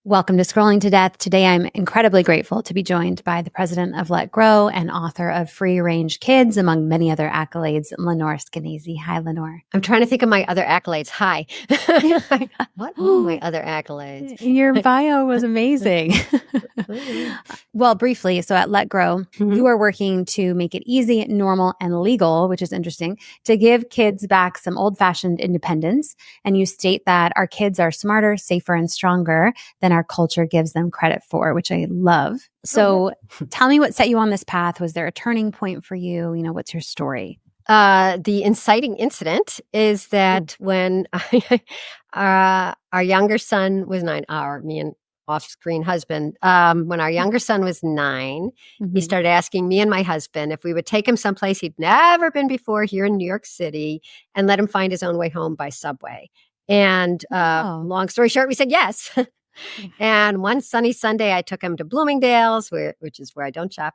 Welcome to Scrolling to Death. Today, I'm incredibly grateful to be joined by the president of Let Grow and author of Free Range Kids, among many other accolades, Lenore Skenazy. Hi, Lenore. I'm trying to think of my other accolades. Hi. What are my other accolades? Your bio was amazing. Well, briefly, so at Let Grow, you are working to make it easy, normal, and legal, which is interesting, to give kids back some old-fashioned independence. And you state that our kids are smarter, safer, and stronger than our culture gives them credit for, which I love. So tell me what set you on this path. Was there a turning point for you? What's your story? The inciting incident is that when our younger son was 9, me and off-screen husband, when our younger son was 9, he started asking me and my husband if we would take him someplace he'd never been before here in New York City and let him find his own way home by subway. And long story short, we said yes. And one sunny Sunday, I took him to Bloomingdale's, which is where I don't shop.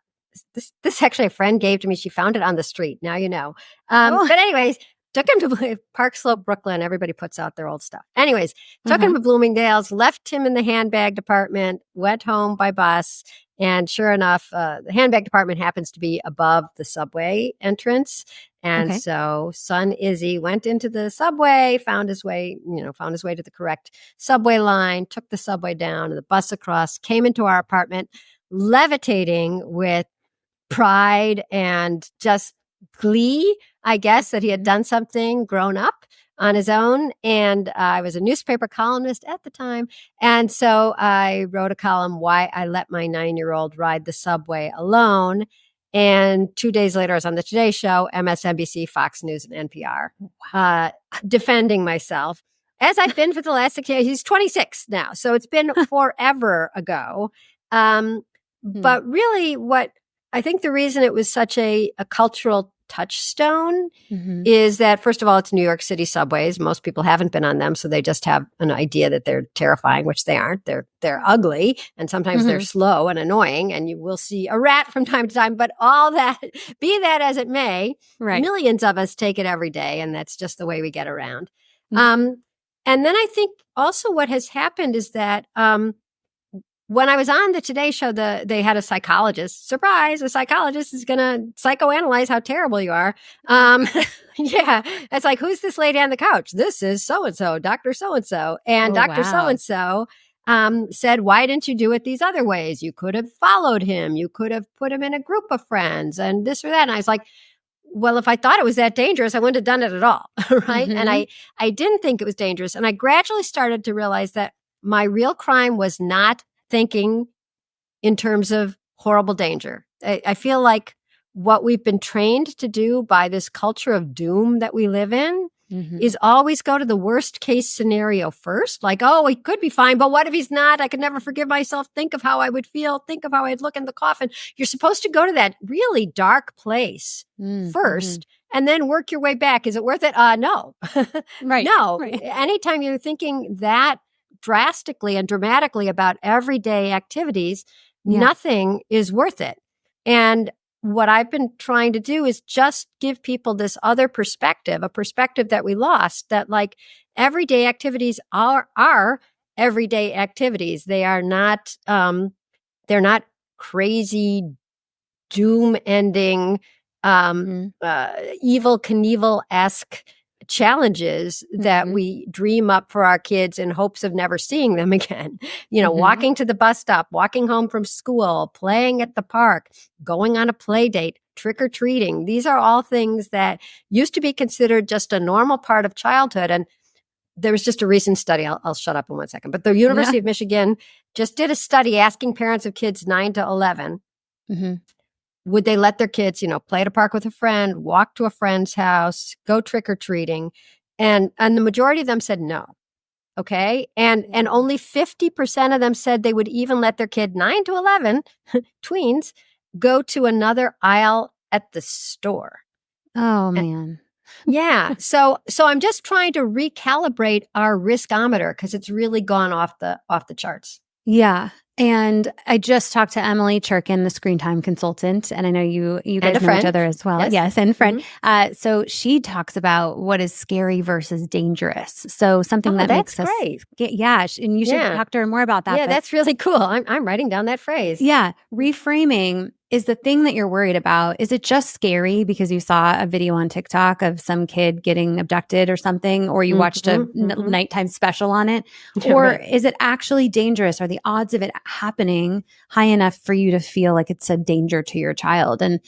This actually a friend gave to me. She found it on the street. Now you know. But anyways, took him to Park Slope, Brooklyn. Everybody puts out their old stuff. Anyways, took him to Bloomingdale's, left him in the handbag department, went home by bus. And sure enough, the handbag department happens to be above the subway entrance. And so son Izzy went into the subway, found his way to the correct subway line, took the subway down and the bus across, came into our apartment, levitating with pride and just glee, I guess, that he had done something grown up on his own. And I was a newspaper columnist at the time. And so I wrote a column, Why I Let My 9-Year-Old Ride the Subway Alone. And 2 days later, I was on the Today Show, MSNBC, Fox News, and NPR, defending myself, as I've been for the last 6 years. He's 26 now, so it's been forever ago. But really, what I think the reason it was such a cultural touchstone is that, first of all, it's New York City subways. Most people haven't been on them, so they just have an idea that they're terrifying, which they aren't. They're ugly, and sometimes they're slow and annoying, and you will see a rat from time to time. But all that, be that as it may, millions of us take it every day, and that's just the way we get around. And then I think also what has happened is that when I was on the Today Show, they had a psychologist. Surprise, a psychologist is going to psychoanalyze how terrible you are. Yeah, it's like, who's this lady on the couch? This is so-and-so, Dr. So-and-so. And Dr. So-and-so said, why didn't you do it these other ways? You could have followed him. You could have put him in a group of friends and this or that. And I was like, well, if I thought it was that dangerous, I wouldn't have done it at all, right? And I didn't think it was dangerous. And I gradually started to realize that my real crime was not thinking in terms of horrible danger. I feel like what we've been trained to do by this culture of doom that we live in is always go to the worst case scenario first. Like, oh, he could be fine, but what if he's not? I could never forgive myself. Think of how I would feel. Think of how I'd look in the coffin. You're supposed to go to that really dark place first and then work your way back. Is it worth it? No. No. Anytime you're thinking that drastically and dramatically about everyday activities, nothing is worth it. And what I've been trying to do is just give people this other perspective, a perspective that we lost, that like everyday activities are everyday activities. They are not, they're not crazy, doom ending, Evel Knievel-esque challenges that we dream up for our kids in hopes of never seeing them again. Walking to the bus stop, walking home from school, playing at the park, going on a play date, trick-or-treating. These are all things that used to be considered just a normal part of childhood. And there was just a recent study. I'll shut up in 1 second. But the University of Michigan just did a study asking parents of kids 9 to 11, would they let their kids, play at a park with a friend, walk to a friend's house, go trick-or-treating? And the majority of them said no. Okay. And only 50% of them said they would even let their kid 9 to 11, tweens, go to another aisle at the store. Oh, man. Yeah. So I'm just trying to recalibrate our riskometer because it's really gone off the charts. Yeah. And I just talked to Emily Churkin, the screen time consultant, and I know you And guys a know each friend. other as well. Yes, and friend. So she talks about what is scary versus dangerous. So something that That's makes us great. and you should talk to her more about that. Yeah, that's really cool. I'm writing down that phrase. Yeah, reframing is the thing that you're worried about. Is it just scary because you saw a video on TikTok of some kid getting abducted or something, or you watched a nighttime special on it? Or is it actually dangerous? Are the odds of it happening high enough for you to feel like it's a danger to your child? And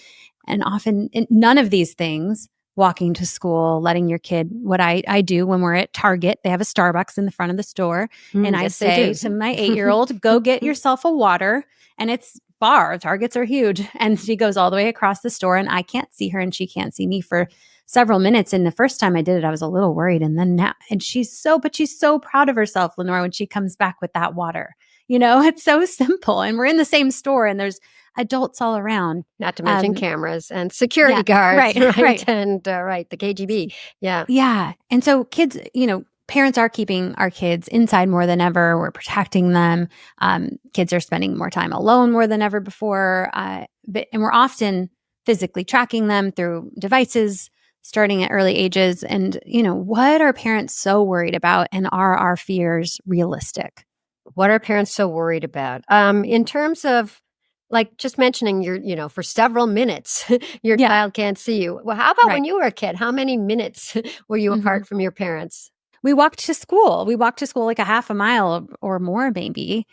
often none of these things, walking to school, letting your kid, what I do when we're at Target, they have a Starbucks in the front of the store. And I Yes, say to my 8-year-old, go get yourself a water. And it's far. Targets are huge. And she goes all the way across the store and I can't see her and she can't see me for several minutes. And the first time I did it, I was a little worried. And then now, and she's so proud of herself, Lenore, when she comes back with that water. It's so simple. And we're in the same store and there's adults all around. Not to mention cameras and security guards, right? And the KGB. Yeah. Yeah. And so kids, parents are keeping our kids inside more than ever. We're protecting them. Kids are spending more time alone more than ever before. And we're often physically tracking them through devices starting at early ages. And, what are parents so worried about? And are our fears realistic? What are parents so worried about? In terms of like just mentioning for several minutes, your child can't see you. Well, how about when you were a kid? How many minutes were you apart from your parents? We walked to school. We walked to school like a half a mile or more, maybe.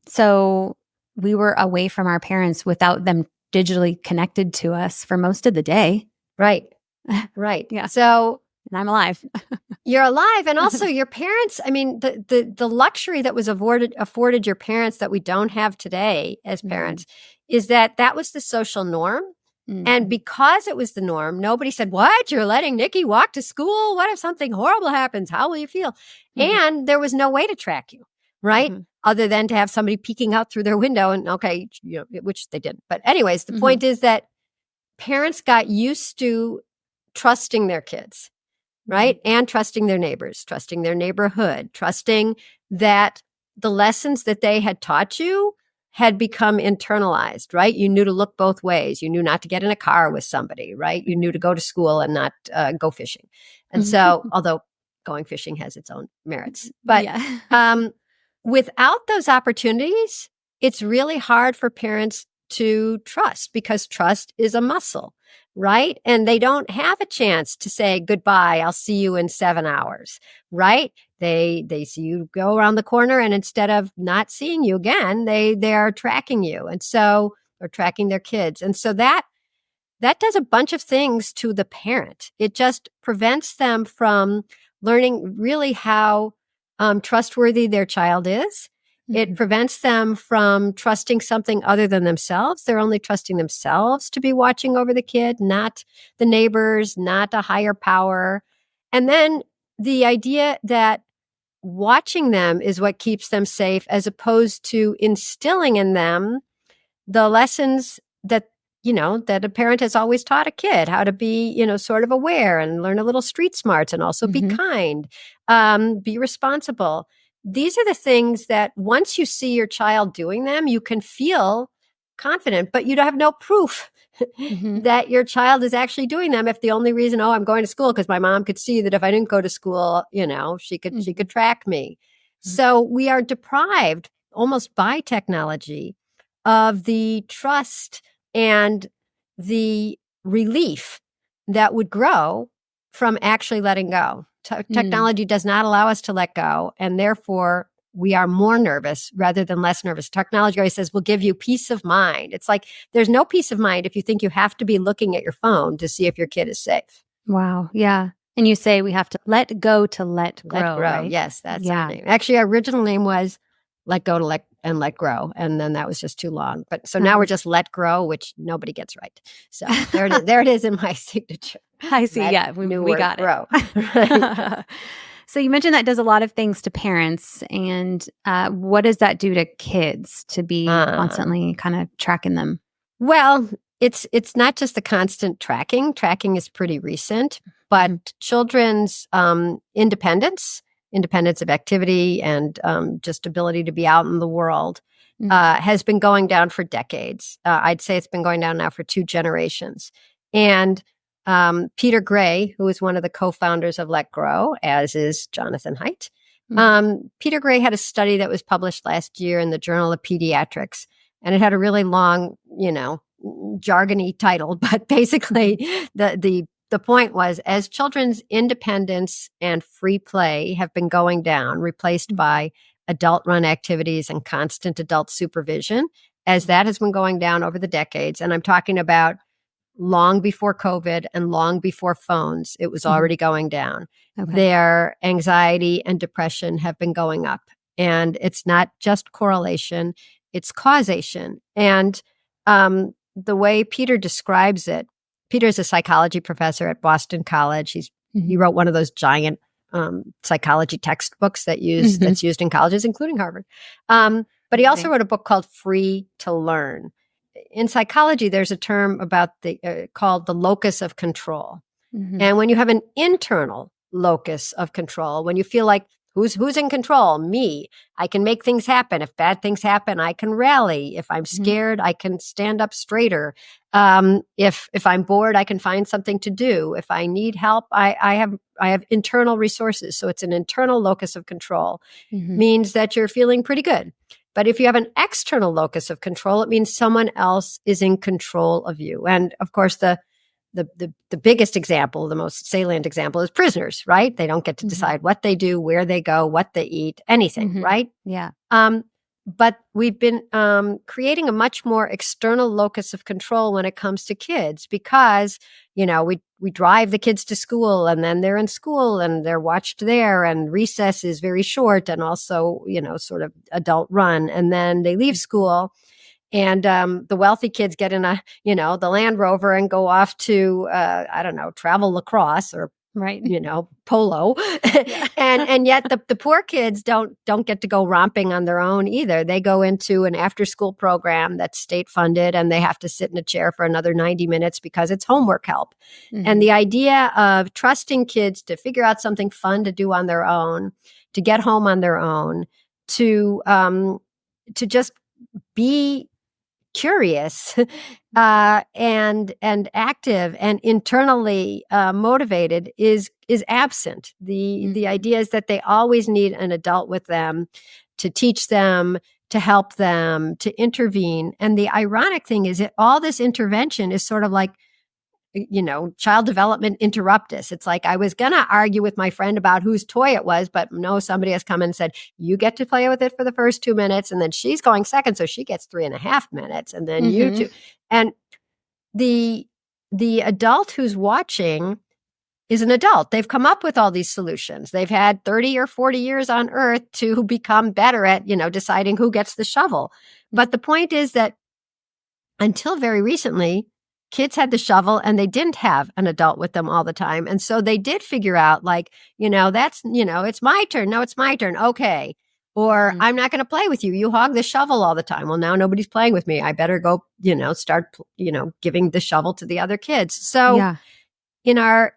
So we were away from our parents without them digitally connected to us for most of the day. Right. Right. Yeah. So and I'm alive. You're alive. And also your parents, I mean, the luxury that was afforded your parents that we don't have today as parents is that was the social norm. And because it was the norm, nobody said, what? You're letting Nikki walk to school? What if something horrible happens? How will you feel? And there was no way to track you, right? Other than to have somebody peeking out through their window and which they didn't. But anyways, the point is that parents got used to trusting their kids, right? And trusting their neighbors, trusting their neighborhood, trusting that the lessons that they had taught you had become internalized, right? You knew to look both ways. You knew not to get in a car with somebody, right? You knew to go to school and not go fishing. And so, although going fishing has its own merits, but without those opportunities, it's really hard for parents to trust because trust is a muscle, right? And they don't have a chance to say goodbye. I'll see you in 7 hours, right? They see you go around the corner and instead of not seeing you again, they are tracking you. And so, or tracking their kids. And so that does a bunch of things to the parent. It just prevents them from learning really how trustworthy their child is. It prevents them from trusting something other than themselves. They're only trusting themselves to be watching over the kid, not the neighbors, not a higher power. And then the idea that watching them is what keeps them safe, as opposed to instilling in them the lessons that a parent has always taught a kid, how to be, sort of aware and learn a little street smarts and also be kind, be responsible. These are the things that once you see your child doing them, you can feel confident, but you have no proof that your child is actually doing them. If the only reason, I'm going to school because my mom could see that if I didn't go to school, she could track me. So we are deprived almost by technology of the trust and the relief that would grow from actually letting go. Technology does not allow us to let go, and therefore we are more nervous rather than less nervous. Technology always says we'll give you peace of mind. It's like there's no peace of mind if you think you have to be looking at your phone to see if your kid is safe. Wow. Yeah. And you say we have to let go to let grow. Let grow. Right? Yes, that's our name. Actually, our original name was Let Go to Let Grow. And then that was just too long. But so now we're just Let Grow, which nobody gets right. So there it is in my signature. I see. We got grow. it. So you mentioned that does a lot of things to parents. And what does that do to kids to be constantly kind of tracking them? Well, it's not just the constant tracking. Tracking is pretty recent, but children's independence independence of activity and just ability to be out in the world Mm-hmm. has been going down for decades. I'd say it's been going down now for 2 generations. And Peter Gray, who is one of the co-founders of Let Grow, as is Jonathan Haidt, Peter Gray had a study that was published last year in the Journal of Pediatrics, and it had a really long, jargony title, but basically the point was, as children's independence and free play have been going down, replaced by adult-run activities and constant adult supervision, as that has been going down over the decades, and I'm talking about long before COVID and long before phones, it was already going down. Okay. Their anxiety and depression have been going up. And it's not just correlation, it's causation. And the way Peter describes it, Peter's a psychology professor at Boston College. He wrote one of those giant psychology textbooks that's used in colleges, including Harvard. But he also wrote a book called Free to Learn. In psychology, there's a term about called the locus of control. And when you have an internal locus of control, when you feel like who's in control? Me. I can make things happen. If bad things happen, I can rally. If I'm scared, I can stand up straighter. If I'm bored, I can find something to do. If I need help, I have internal resources. So it's an internal locus of control. Means that you're feeling pretty good. But if you have an external locus of control, it means someone else is in control of you. And of course, the biggest example, the most salient example is prisoners, right? They don't get to decide what they do, where they go, what they eat, anything, right? Yeah. But we've been creating a much more external locus of control when it comes to kids because, we drive the kids to school and then they're in school and they're watched there and recess is very short and also, sort of adult run. And then they leave school and the wealthy kids get in the Land Rover and go off to, travel lacrosse or right, polo. Yeah. and yet the poor kids don't get to go romping on their own either. They go into an after school program that's state funded and they have to sit in a chair for another 90 minutes because it's homework help. And the idea of trusting kids to figure out something fun to do on their own, to get home on their own, to just be curious and active and internally motivated is absent. The idea is that they always need an adult with them to teach them, to help them, to intervene. And the ironic thing is that all this intervention is sort of like, child development interruptus. It's like I was going to argue with my friend about whose toy it was, but no, somebody has come and said, you get to play with it for the first 2 minutes. And then she's going second. So she gets 3.5 minutes. And then you two. And the adult who's watching is an adult. They've come up with all these solutions. They've had 30 or 40 years on earth to become better at, deciding who gets the shovel. But the point is that until very recently, kids had the shovel and they didn't have an adult with them all the time. And so they did figure out it's my turn. No, it's my turn. Okay. Or I'm not going to play with you. You hog the shovel all the time. Well, now nobody's playing with me. I better go, start, giving the shovel to the other kids. So in our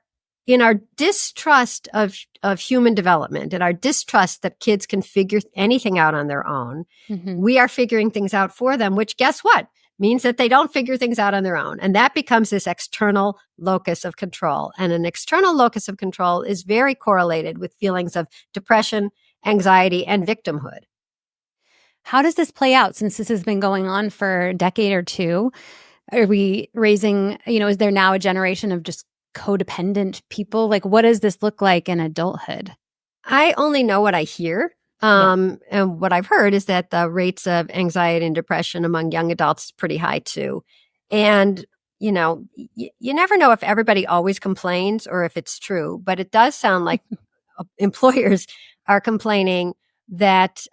distrust of human development and our distrust that kids can figure anything out on their own, we are figuring things out for them, which guess what? Means that they don't figure things out on their own. And that becomes this external locus of control. And an external locus of control is very correlated with feelings of depression, anxiety, and victimhood. How does this play out since this has been going on for a decade or two? Are we raising, is there now a generation of just codependent people? Like, what does this look like in adulthood? I only know what I hear. And what I've heard is that the rates of anxiety and depression among young adults is pretty high too. And, you never know if everybody always complains or if it's true, but it does sound like employers are complaining that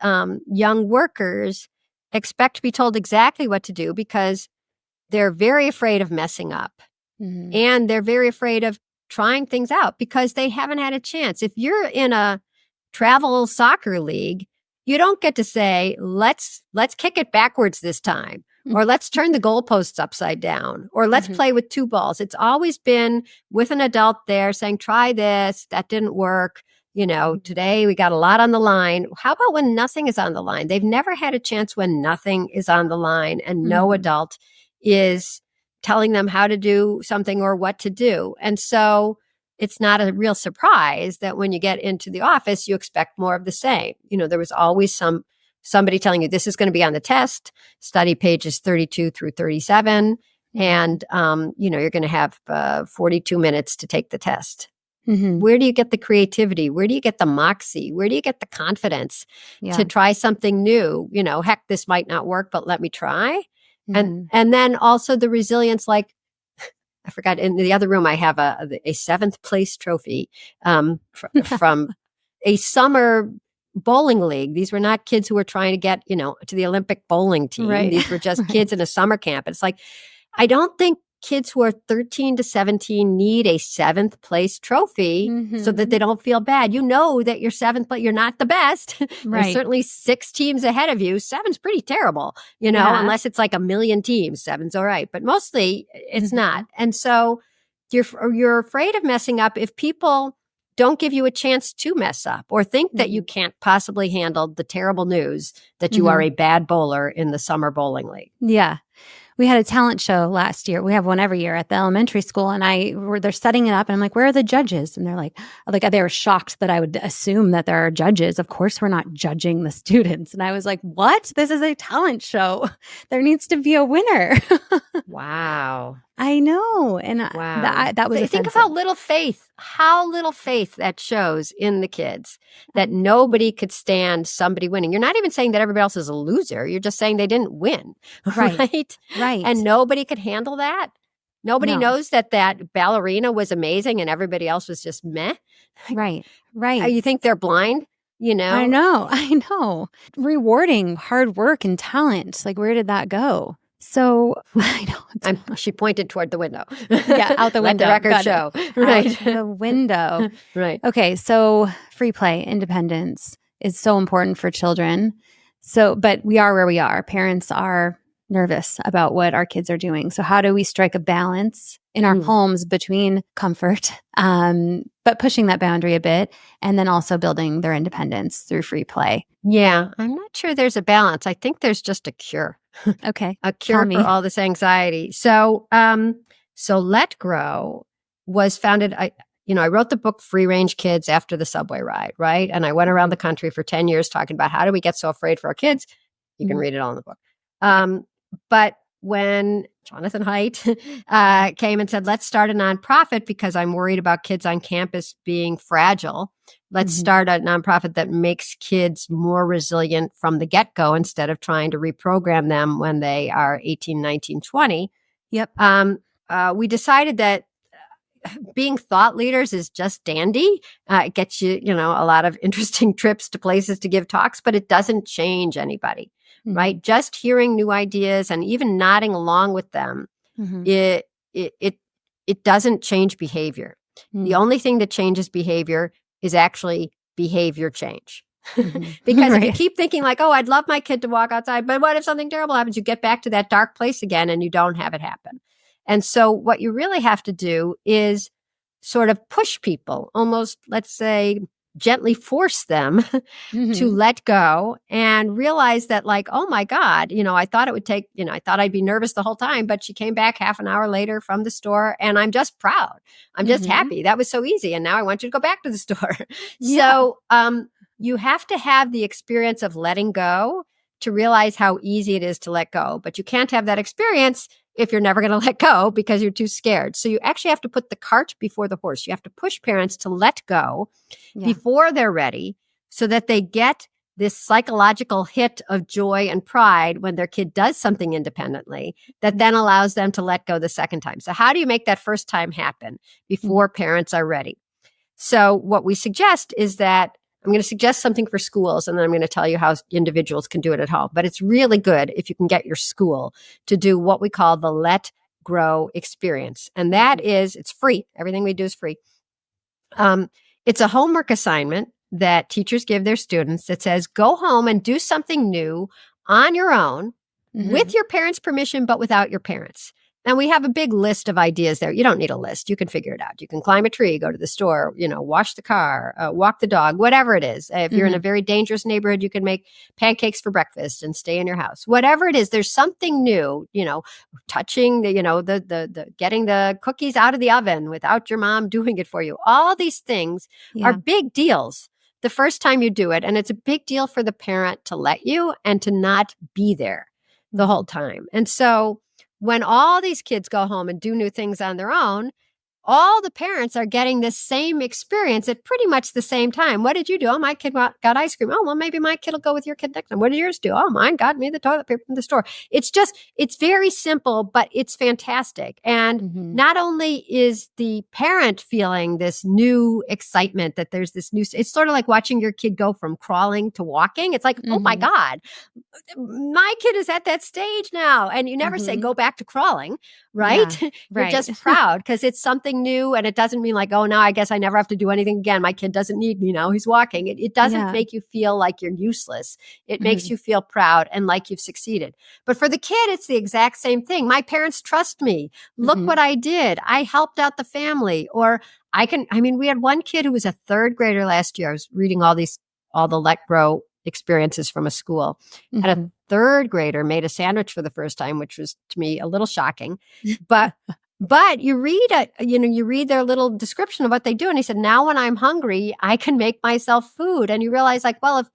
young workers expect to be told exactly what to do because they're very afraid of messing up. And they're very afraid of trying things out because they haven't had a chance. If you're in a travel soccer league, you don't get to say, let's kick it backwards this time, or let's turn the goalposts upside down, or let's play with 2 balls. It's always been with an adult there saying, try this, that didn't work. Today we got a lot on the line. How about when nothing is on the line? They've never had a chance when nothing is on the line and no adult is telling them how to do something or what to do. And so it's not a real surprise that when you get into the office, you expect more of the same. There was always somebody telling you this is going to be on the test, study pages 32 through 37. And, you're going to have 42 minutes to take the test. Mm-hmm. Where do you get the creativity? Where do you get the moxie? Where do you get the confidence to try something new? Heck, this might not work, but let me try. Mm-hmm. And then also the resilience, like I forgot, in the other room, I have a 7th place trophy from a summer bowling league. These were not kids who were trying to get, to the Olympic bowling team. Right. These were just kids in a summer camp. It's like, I don't think kids who are 13 to 17 need a 7th place trophy so that they don't feel bad. You know that you're 7th, but you're not the best. Right. There's certainly 6 teams ahead of you. 7's pretty terrible, unless it's like 1 million teams. 7's all right, but mostly it's not. And so you're afraid of messing up if people don't give you a chance to mess up or think that you can't possibly handle the terrible news that you are a bad bowler in the summer bowling league. Yeah. We had a talent show last year. We have one every year at the elementary school, and they're setting it up, and I'm like, "Where are the judges?" And they're like, they were shocked that I would assume that there are judges. Of course, we're not judging the students. And I was like, "What? This is a talent show. There needs to be a winner." Wow. I know. And wow. That was offensive. Think of how little faith that shows in the kids, that nobody could stand somebody winning. You're not even saying that everybody else is a loser. You're just saying they didn't win. Right. Right. And nobody could handle that. Nobody knows that ballerina was amazing and everybody else was just meh. Right. Right. You think they're blind? I know. Rewarding hard work and talent. Like, where did that go? So I know. She pointed toward the window. Yeah, out the window. Let the record show. Right. Out the window. Right. Okay, so free play, independence is so important for children. But we are where we are. Parents are nervous about what our kids are doing. So how do we strike a balance in our homes between comfort, but pushing that boundary a bit, and then also building their independence through free play? Yeah, I'm not sure there's a balance. I think there's just a cure. Okay. A cure for all this anxiety. So Let Grow was founded, I wrote the book Free Range Kids after the subway ride, right? And I went around the country for 10 years talking about how do we get so afraid for our kids? You can read it all in the book. But when Jonathan Haidt came and said, let's start a nonprofit because I'm worried about kids on campus being fragile. Let's start a nonprofit that makes kids more resilient from the get-go instead of trying to reprogram them when they are 18, 19, 20. Yep. We decided that being thought leaders is just dandy. It gets you, a lot of interesting trips to places to give talks, but it doesn't change anybody, right? Just hearing new ideas and even nodding along with them, it doesn't change behavior. The only thing that changes behavior is actually behavior change. Because if you keep thinking like, oh, I'd love my kid to walk outside, but what if something terrible happens? You get back to that dark place again and you don't have it happen. And so what you really have to do is sort of push people, almost, let's say, gently force them to let go and realize that like, oh my God, I thought it would take, I thought I'd be nervous the whole time, but she came back half an hour later from the store and I'm just proud. I'm just happy. That was so easy. And now I want you to go back to the store. So you have to have the experience of letting go to realize how easy it is to let go. But you can't have that experience if you're never going to let go because you're too scared. So you actually have to put the cart before the horse. You have to push parents to let go before they're ready so that they get this psychological hit of joy and pride when their kid does something independently that then allows them to let go the second time. So how do you make that first time happen before parents are ready? So what we suggest is that I'm going to suggest something for schools, and then I'm going to tell you how individuals can do it at home. But it's really good if you can get your school to do what we call the Let Grow experience. And that is, it's free. Everything we do is free. It's a homework assignment that teachers give their students that says, go home and do something new on your own with your parents' permission, but without your parents. And we have a big list of ideas there. You don't need a list. You can figure it out. You can climb a tree, go to the store, wash the car, walk the dog, whatever it is. If you're in a very dangerous neighborhood, you can make pancakes for breakfast and stay in your house. Whatever it is, there's something new, touching the getting the cookies out of the oven without your mom doing it for you. All these things are big deals the first time you do it. And it's a big deal for the parent to let you and to not be there the whole time. And so when all these kids go home and do new things on their own, all the parents are getting this same experience at pretty much the same time. What did you do? Oh, my kid got ice cream. Oh, well, maybe my kid will go with your kid next time. What did yours do? Oh, mine got me the toilet paper from the store. It's very simple, but it's fantastic. And not only is the parent feeling this new excitement that there's this new, it's sort of like watching your kid go from crawling to walking. It's like, oh my God, my kid is at that stage now. And you never say, go back to crawling, right? You're just proud because it's something new, and it doesn't mean like, oh, now I guess I never have to do anything again. My kid doesn't need me now. He's walking. It doesn't make you feel like you're useless. It makes you feel proud and like you've succeeded. But for the kid, it's the exact same thing. My parents trust me. Look what I did. I helped out the family. Or we had one kid who was a third grader last year. I was reading all the Let Grow experiences from a school. And a third grader made a sandwich for the first time, which was to me a little shocking. But you read their little description of what they do. And he said, now when I'm hungry, I can make myself food. And you realize like, well,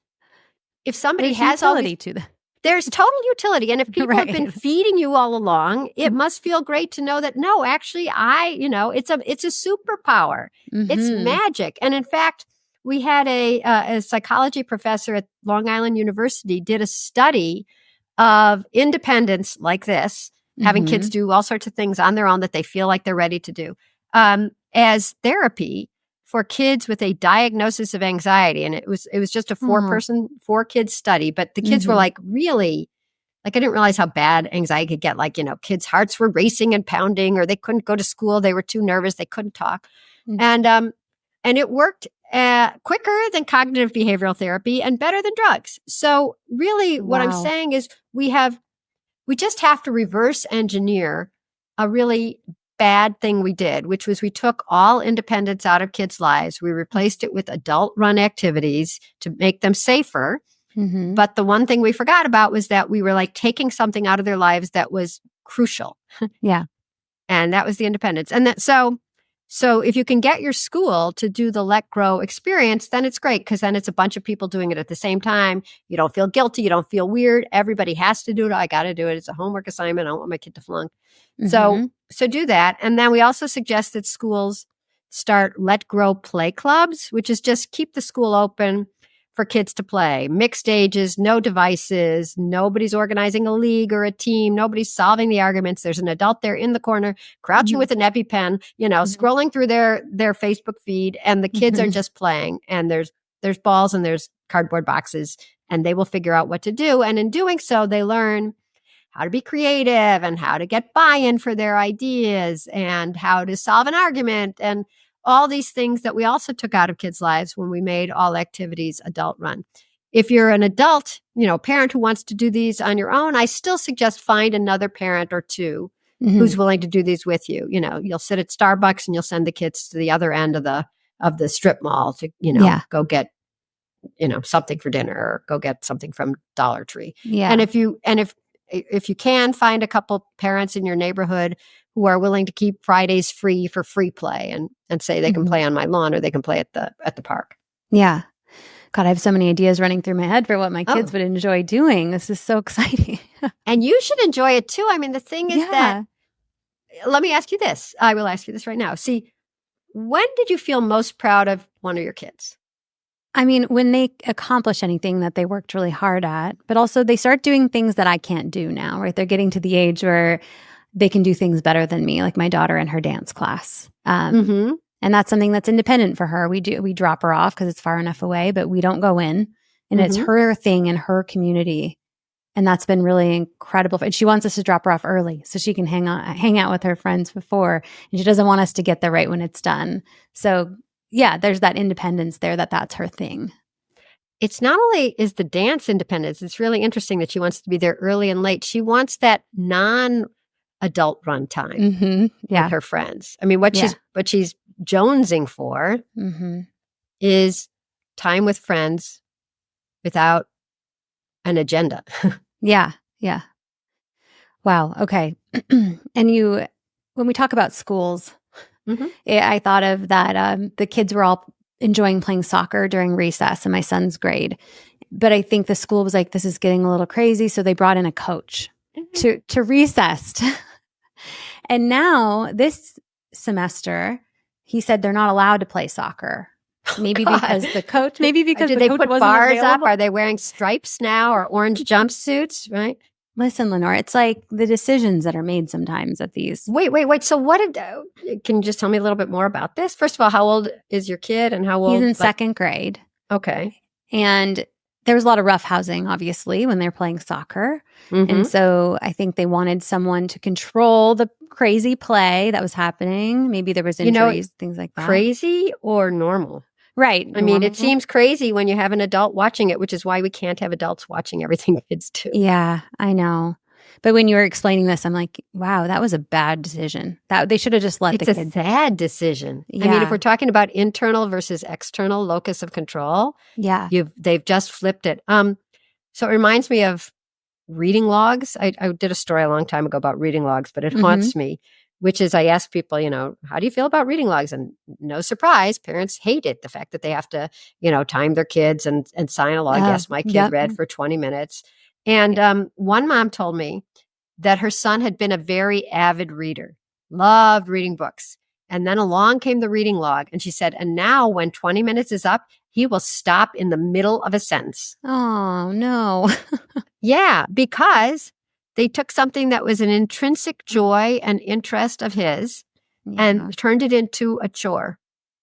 if somebody has utility to them, there's total utility. And if people have been feeding you all along, it must feel great to know that, no, actually it's a superpower. It's magic. And in fact, we had a psychology professor at Long Island University did a study of independence like this, having kids do all sorts of things on their own that they feel like they're ready to do, as therapy for kids with a diagnosis of anxiety. And it was just a 4-kid study, but the kids were like really, like I didn't realize how bad anxiety could get. Like, kids' hearts were racing and pounding, or they couldn't go to school. They were too nervous. They couldn't talk. And it worked quicker than cognitive behavioral therapy and better than drugs. So really what I'm saying is we just have to reverse engineer a really bad thing we did, which was we took all independence out of kids' lives. We replaced it with adult-run activities to make them safer. But the one thing we forgot about was that we were like taking something out of their lives that was crucial. And that was the independence. And so if you can get your school to do the Let Grow experience, then it's great because then it's a bunch of people doing it at the same time. You don't feel guilty. You don't feel weird. Everybody has to do it. I got to do it. It's a homework assignment. I don't want my kid to flunk. So do that. And then we also suggest that schools start Let Grow play clubs, which is just keep the school open for kids to play. Mixed ages, no devices, nobody's organizing a league or a team, nobody's solving the arguments. There's an adult there in the corner, crouching with an EpiPen, scrolling through their Facebook feed, and the kids are just playing. And there's balls and there's cardboard boxes, and they will figure out what to do. And in doing so, they learn how to be creative and how to get buy-in for their ideas and how to solve an argument and all these things that we also took out of kids' lives when we made all activities adult run. If you're an adult, parent who wants to do these on your own, I still suggest find another parent or two who's willing to do these with you. You'll sit at Starbucks and you'll send the kids to the other end of the strip mall to, go get, something for dinner or go get something from Dollar Tree. And if you can find a couple parents in your neighborhood who are willing to keep Fridays free for free play and say they can play on my lawn or they can play at the park. Yeah. God, I have so many ideas running through my head for what my kids would enjoy doing. This is so exciting. And you should enjoy it too. I mean, the thing is that, let me ask you this. I will ask you this right now. See, when did you feel most proud of one of your kids? I mean, when they accomplish anything that they worked really hard at, but also they start doing things that I can't do now, right? They're getting to the age where they can do things better than me, like my daughter in her dance class. And that's something that's independent for her. We drop her off because it's far enough away, but we don't go in. And it's her thing in her community. And that's been really incredible. And she wants us to drop her off early so she can hang out with her friends before. And she doesn't want us to get there right when it's done. So yeah, there's that independence there that's her thing. It's not only is the dance independence, it's really interesting that she wants to be there early and late. She wants that non-adult adult run time Yeah. with her friends. I mean, what she's jonesing for is time with friends without an agenda. Yeah. Yeah. Wow. Okay. And when we talk about schools, I thought of that the kids were all enjoying playing soccer during recess in my son's grade. But I think the school was like, this is getting a little crazy. So they brought in a coach to recess. And now this semester, he said they're not allowed to play soccer. Maybe because the coach, Did the they coach put wasn't bars available? up? Are they wearing stripes now or orange jumpsuits? Right? Listen, Lenore, it's like the decisions that are made sometimes at these. Wait. So can you just tell me a little bit more about this? First of all, how old is your kid and how old? He's in second grade. Okay. And there was a lot of roughhousing, obviously, when they're playing soccer. And so I think they wanted someone to control the crazy play that was happening. Maybe there was injuries, things like that. Crazy or normal? Right. I mean, it seems crazy when you have an adult watching it, which is why we can't have adults watching everything kids do. Yeah, I know. But when you were explaining this, I'm like, wow, that was a bad decision. That they should have just let the kids. It's a sad decision. Yeah. I mean, if we're talking about internal versus external locus of control, they've just flipped it. So it reminds me of reading logs. I did a story a long time ago about reading logs, but it haunts me, which is I ask people, how do you feel about reading logs? And no surprise, parents hate it. The fact that they have to, time their kids and sign a log. Yes, my kid read for 20 minutes. And one mom told me that her son had been a very avid reader, loved reading books. And then along came the reading log. And she said, and now when 20 minutes is up, he will stop in the middle of a sentence. Oh, no. Yeah, because they took something that was an intrinsic joy and interest of his and turned it into a chore,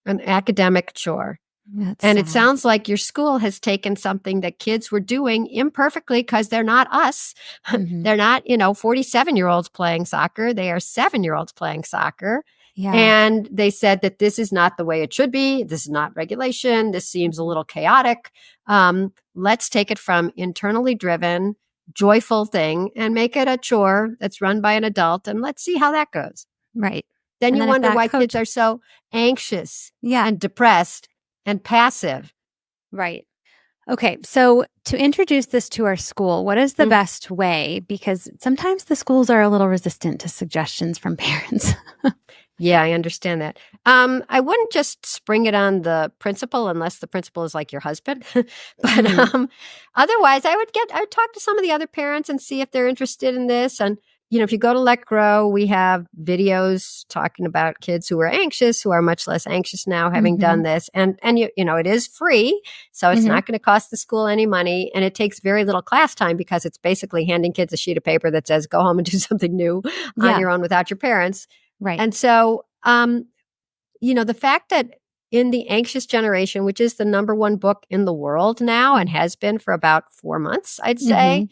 an academic chore. That's and sad. It sounds like your school has taken something that kids were doing imperfectly because they're not us. They're not, 47-year-olds playing soccer. They are 7-year-olds playing soccer. Yeah. And they said that this is not the way it should be. This is not regulation. This seems a little chaotic. Let's take it from internally driven, joyful thing and make it a chore that's run by an adult. And let's see how that goes. Right. Then you wonder why kids are so anxious and depressed and passive. Right. Okay. So to introduce this to our school, what is the best way? Because sometimes the schools are a little resistant to suggestions from parents. Yeah, I understand that. I wouldn't just spring it on the principal unless the principal is like your husband. But otherwise, I would talk to some of the other parents and see if they're interested in this. And, if you go to Let Grow, we have videos talking about kids who are anxious, who are much less anxious now having done this. And it is free. So it's not going to cost the school any money. And it takes very little class time because it's basically handing kids a sheet of paper that says, go home and do something new on your own without your parents. Right. And so, the fact that in the anxious generation, which is the number one book in the world now and has been for about 4 months, I'd say,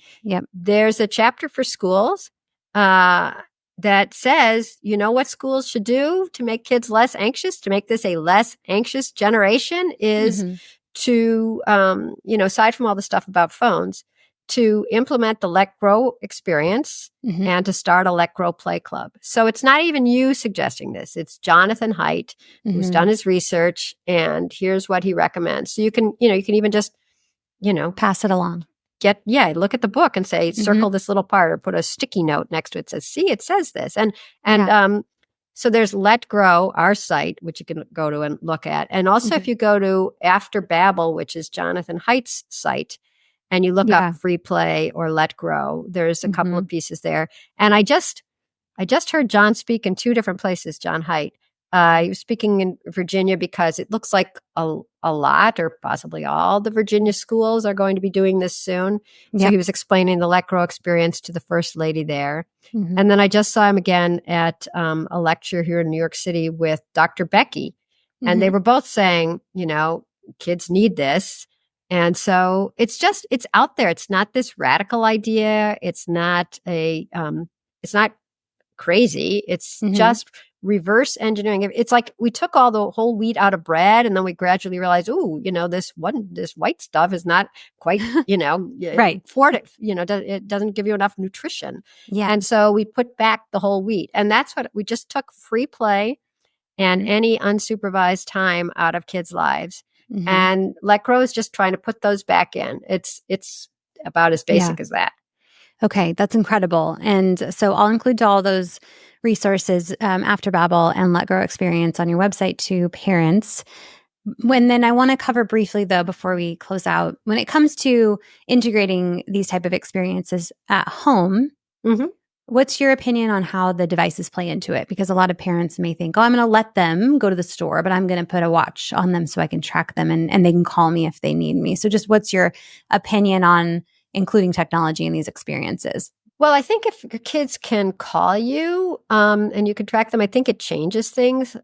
there's a chapter for schools that says, what schools should do to make kids less anxious, to make this a less anxious generation is to, aside from all the stuff about phones, to implement the Let Grow experience and to start a Let Grow play club. So it's not even you suggesting this. It's Jonathan Haidt who's done his research and here's what he recommends. So you can even just, pass it along. Look at the book and say, circle this little part or put a sticky note next to it. Says, see, it says this. So there's Let Grow, our site, which you can go to and look at. And also if you go to After Babel, which is Jonathan Haidt's site, and you look up Free Play or Let Grow, there's a couple of pieces there. And I just heard John speak in 2 different places, John Haidt. He was speaking in Virginia because it looks like a lot or possibly all the Virginia schools are going to be doing this soon. So he was explaining the Let Grow experience to the first lady there. And then I just saw him again at a lecture here in New York City with Dr. Becky. And they were both saying, kids need this. And so it's out there. It's not this radical idea. It's not it's not crazy. It's just reverse engineering. It's like we took all the whole wheat out of bread, and then we gradually realized, this white stuff is not quite, Right. it doesn't give you enough nutrition. Yeah. And so we put back the whole wheat. And that's what we just took: free play and any unsupervised time out of kids' lives. Mm-hmm. And Let Grow is just trying to put those back in. It's about as basic as that. Okay, that's incredible. And so I'll include all those resources, After Babel and Let Grow Experience, on your website to parents. Then I want to cover briefly, though, before we close out, when it comes to integrating these type of experiences at home, what's your opinion on how the devices play into it? Because a lot of parents may think, I'm going to let them go to the store, but I'm going to put a watch on them so I can track them and they can call me if they need me. So just what's your opinion on including technology in these experiences? Well, I think if your kids can call you and you can track them, I think it changes things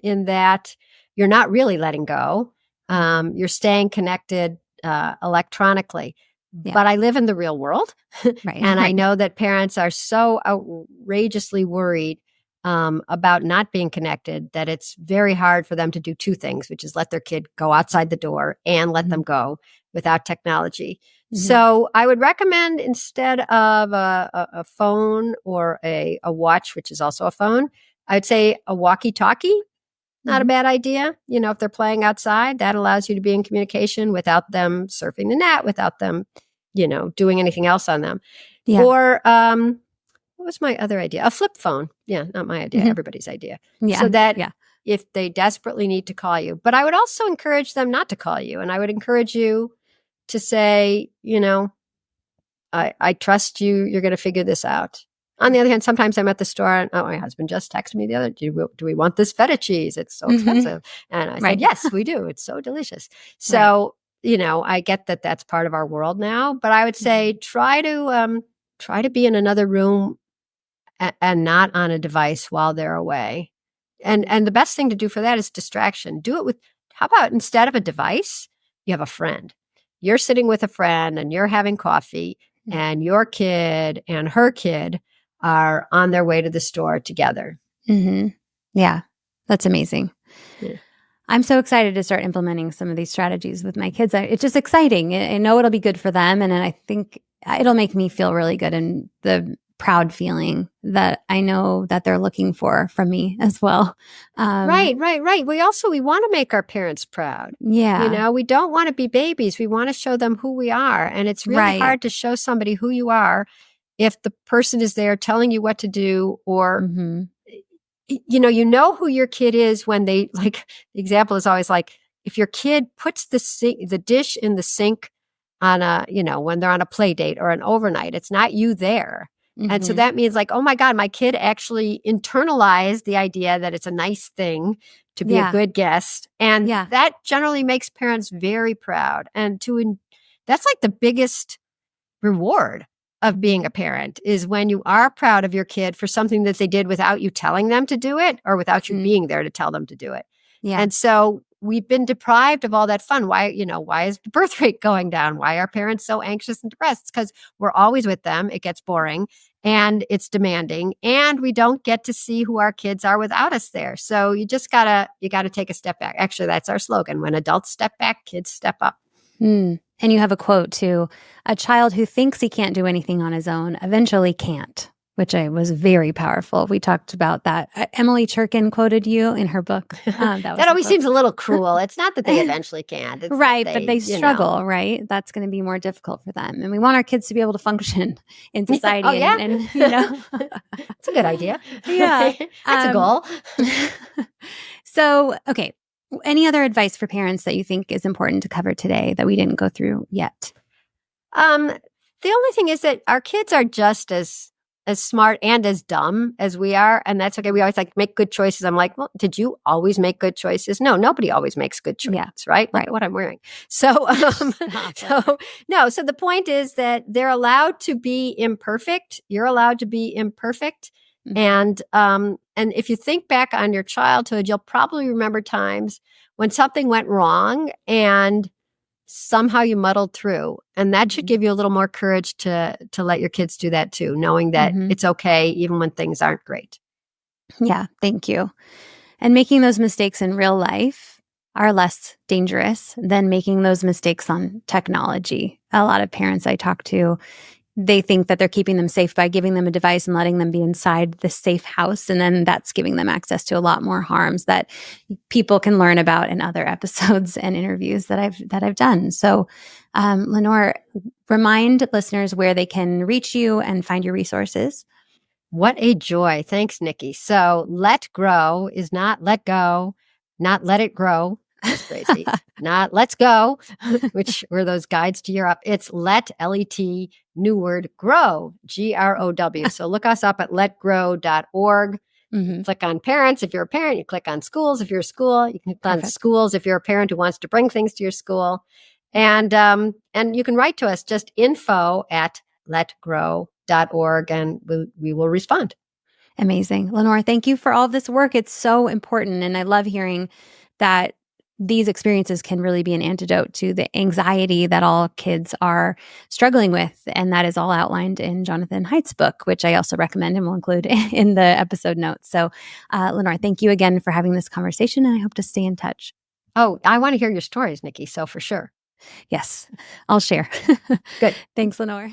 in that you're not really letting go. You're staying connected electronically. Yeah. But I live in the real world. Right. And I know that parents are so outrageously worried about not being connected that it's very hard for them to do two things, which is let their kid go outside the door and let them go without technology. So I would recommend, instead of a phone or a watch, which is also a phone, I would say a walkie-talkie. Not a bad idea. If they're playing outside, that allows you to be in communication without them surfing the net, without them, doing anything else on them. Yeah. Or what was my other idea? A flip phone. Yeah, not my idea. Everybody's idea. Yeah. So that if they desperately need to call you. But I would also encourage them not to call you. And I would encourage you to say, I trust you. You're going to figure this out. On the other hand, sometimes I'm at the store and, my husband just texted me the other day, do we want this feta cheese? It's so expensive. And I said, yes, we do. It's so delicious. So, I get that that's part of our world now, but I would say try to be in another room and not on a device while they're away. And the best thing to do for that is distraction. Do it with, how about instead of a device, you have a friend. You're sitting with a friend and you're having coffee and your kid and her kid are on their way to the store together. Yeah, that's amazing. Yeah. I'm so excited to start implementing some of these strategies with my kids. It's just exciting. I know it'll be good for them. And I think it'll make me feel really good, and the proud feeling that I know that they're looking for from me as well. Right. We want to make our parents proud. Yeah. We don't want to be babies. We want to show them who we are. And it's really hard to show somebody who you are if the person is there telling you what to do, or, you know who your kid is when they, like, the example is always like, if your kid puts the dish in the sink on when they're on a play date or an overnight, it's not you there. And so that means, like, oh my God, my kid actually internalized the idea that it's a nice thing to be a good guest. And that generally makes parents very proud. And that's like the biggest reward of being a parent, is when you are proud of your kid for something that they did without you telling them to do it, or without you being there to tell them to do it. Yeah. And so we've been deprived of all that fun. Why is the birth rate going down? Why are parents so anxious and depressed? It's because we're always with them. It gets boring and it's demanding, and we don't get to see who our kids are without us there. So you just gotta take a step back. Actually, that's our slogan. When adults step back, kids step up. And you have a quote too: a child who thinks he can't do anything on his own eventually can't, which was very powerful. We talked about that. Emily Churkin quoted you in her book. That always seems a little cruel. It's not that they eventually can't. It's right, but they struggle, right? That's going to be more difficult for them. And we want our kids to be able to function in society. And That's a good idea. Yeah. That's a goal. So, okay. Any other advice for parents that you think is important to cover today that we didn't go through yet? The only thing is that our kids are just as smart and as dumb as we are, and that's okay. We always make good choices. I'm like, well, did you always make good choices? No, nobody always makes good choices, right? Look at what I'm wearing. So, so the point is that they're allowed to be imperfect. You're allowed to be imperfect. And if you think back on your childhood, you'll probably remember times when something went wrong and somehow you muddled through. And that should give you a little more courage to let your kids do that too, knowing that it's okay even when things aren't great. Yeah, thank you. And making those mistakes in real life are less dangerous than making those mistakes on technology. A lot of parents I talk to, they think that they're keeping them safe by giving them a device and letting them be inside the safe house. And then that's giving them access to a lot more harms that people can learn about in other episodes and interviews that I've done. So, Lenore, remind listeners where they can reach you and find your resources. What a joy. Thanks, Nikki. So let grow is not let go, not let it grow. That's crazy. Not let's go, which were those guides to Europe. It's let, L-E-T, new word, grow, G-R-O-W. So look us up at letgrow.org. Mm-hmm. Click on parents. If you're a parent, you click on schools. If you're a school, you can click on schools. If you're a parent who wants to bring things to your school. And you can write to us, just info@letgrow.org, and we will respond. Amazing. Lenore, thank you for all of this work. It's so important. And I love hearing that these experiences can really be an antidote to the anxiety that all kids are struggling with. And that is all outlined in Jonathan Haidt's book, which I also recommend and will include in the episode notes. So, Lenore, thank you again for having this conversation, and I hope to stay in touch. Oh, I want to hear your stories, Nikki. So for sure. Yes, I'll share. Good. Thanks, Lenore.